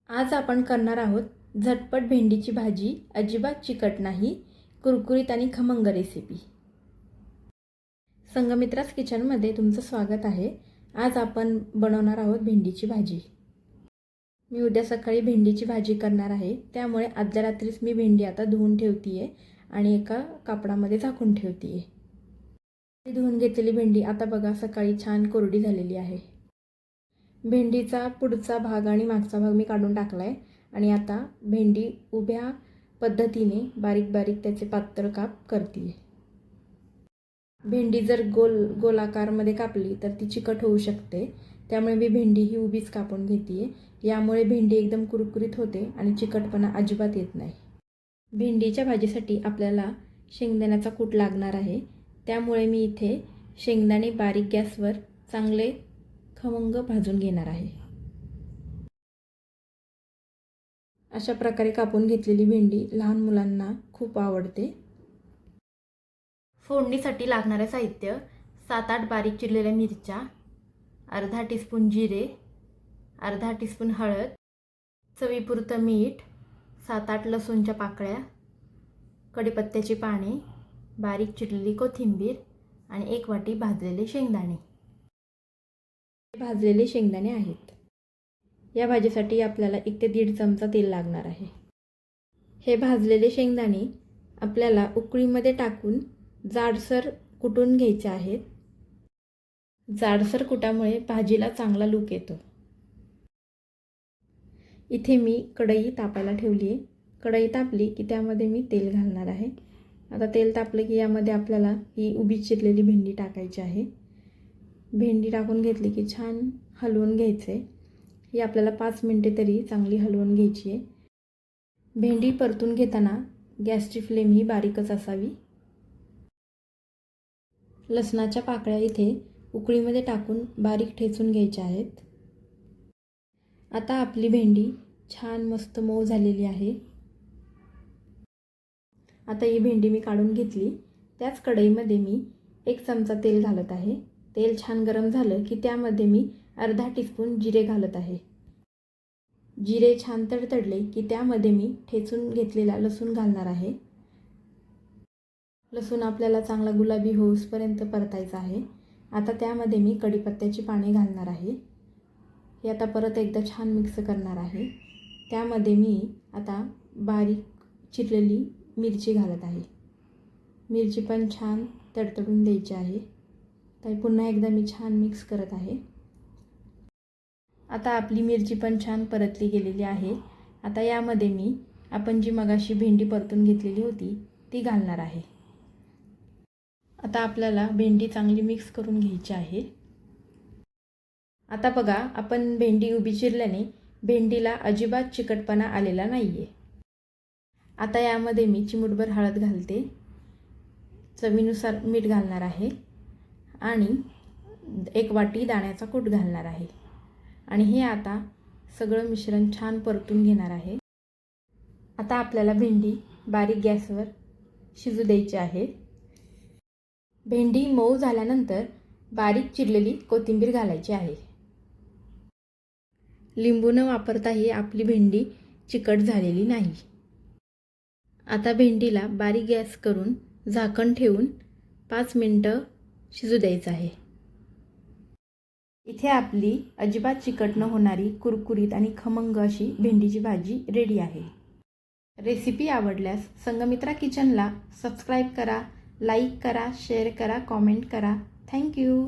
आज आपण करणार आहोत झटपट भेंडीची भाजी, अजिबात चिकट नाही, कुरकुरीत आणि खमंग रेसिपी। संगमित्रास किचनमध्ये तुमचं स्वागत आहे। आज आपण बनवणार आहोत भेंडीची भाजी। मी उद्या सकाळी भेंडीची भाजी करणार आहे, त्यामुळे आदल्या रात्रीच मी भेंडी आता धुवून ठेवतीये आणि एका कापडामध्ये झाकून ठेवतीये। धुवून घेतलेली भेंडी आता बघा सकाळी छान कोरडी झालेली आहे। भेंडीचा पुढचा भाग आणि मागचा भाग मी काढून टाकलाय आणि आता भेंडी उभ्या पद्धतीने बारीक बारीक त्याचे पातळ काप करते। भेंडी जर गोलाकारमध्ये कापली तर ती चिकट होऊ शकते, त्यामुळे मी भेंडी ही उभीच कापून घेते। यामुळे भेंडी एकदम कुरकुरीत होते आणि चिकटपणा अजिबात येत नाही। भेंडीच्या भाजीसाठी आपल्याला शेंगदाण्याचा कूट लागणार आहे, त्यामुळे मी इथे शेंगदाणे बारीक गॅसवर चांगले खमंग भाजून घेणार आहे। अशा प्रकारे कापून घेतलेली भेंडी लहान मुलांना खूप आवडते। फोडणीसाठी लागणारे साहित्य 7-8 बारीक चिरलेल्या मिरच्या, अर्धा टीस्पून जिरे, अर्धा टीस्पून हळद, चवीपुरतं मीठ, 7-8 लसूणच्या पाकळ्या, कढीपत्त्याची पाने, बारीक चिरलेली कोथिंबीर आणि 1 वाटी भाजलेले शेंगदाणे। भाजलेले शेंगदाणे आहेत। या भाजीसाठी आपल्याला 1 ते 1.5 चमचा तेल लागणार आहे। हे भाजलेले शेंगदाणे आपल्याला उकळीमध्ये टाकून जाडसर कुटून घ्यायचे आहेत। जाडसर कुटामुळे भाजीला चांगला लूक येतो। इथे मी कढई तापायला ठेवली आहे। कढई तापली की त्यामध्ये मी तेल घालणार आहे। आता तेल तापलं की यामध्ये आपल्याला ही उभी चिरलेली भेंडी टाकायची आहे। भेंडी टाकून घेतली की छान हलवून घ्यायचे। ही आपल्याला 5 मिनिटे तरी चांगली हलवून घ्यायची आहे। भेंडी परतून घेताना गॅसची फ्लेम ही बारीकच असावी। लसणाच्या पाकळ्या इथे उकळीमध्ये टाकून बारीक ठेचून घ्यायच्या आहेत। आता आपली भेंडी छान मस्त मऊ झालेली आहे। आता ही भेंडी मी काढून घेतली। त्याच कढईमध्ये मी 1 चमचा तेल घालत आहे। तेल छान गरम झालं की त्यामध्ये मी अर्धा टीस्पून जिरे घालत आहे। जिरे छान तडतडले की त्यामध्ये मी ठेचून घेतलेला लसूण घालणार आहे। लसूण आपल्याला चांगला गुलाबी होऊसपर्यंत परतायचा आहे। आता त्यामध्ये मी कढीपत्त्याची पाने घालणार आहे। हे आता परत एकदा छान मिक्स करणार आहे। त्यामध्ये मी आता बारीक चिरलेली मिरची घालत आहे। मिरची पण छान तडतडून द्यायची आहे। तर पुन्हा एकदा मी छान मिक्स करत आहे। आता आपली मिरची पण छान परतली गेलेली आहे। आता यामध्ये मी आपण जी मगाशी भेंडी परतून घेतलेली होती ती घालणार आहे। आता आपल्याला भेंडी चांगली मिक्स करून घ्यायची आहे। आता बघा आपण भेंडी उभी चिरल्याने भेंडीला अजिबात चिकटपणा आलेला नाहीये। आता यामध्ये मी चिमूटभर हळद घालते, चवीनुसार मीठ घालणार आहे आणि 1 वाटी दाण्याचा कूट घालणार आहे आणि हे आता सगळं मिश्रण छान परतून घेणार आहे। आता आपल्याला भेंडी बारीक गॅसवर शिजू द्यायची आहे। भेंडी मऊ झाल्यानंतर बारीक चिरलेली कोथिंबीर घालायची आहे। लिंबू न वापरताही आपली भेंडी चिकट झालेली नाही। आता भेंडीला बारीक गॅस करून झाकण ठेवून 5 मिनिटं शिजू द्यायचं आहे। इथे आपली अजिबात चिकट न होणारी कुरकुरीत आणि खमंग अशी भेंडीची भाजी रेडी आहे। रेसिपी आवडल्यास संगमित्रा किचनला सबस्क्राईब करा, लाईक करा, शेअर करा, कॉमेंट करा। थँक्यू।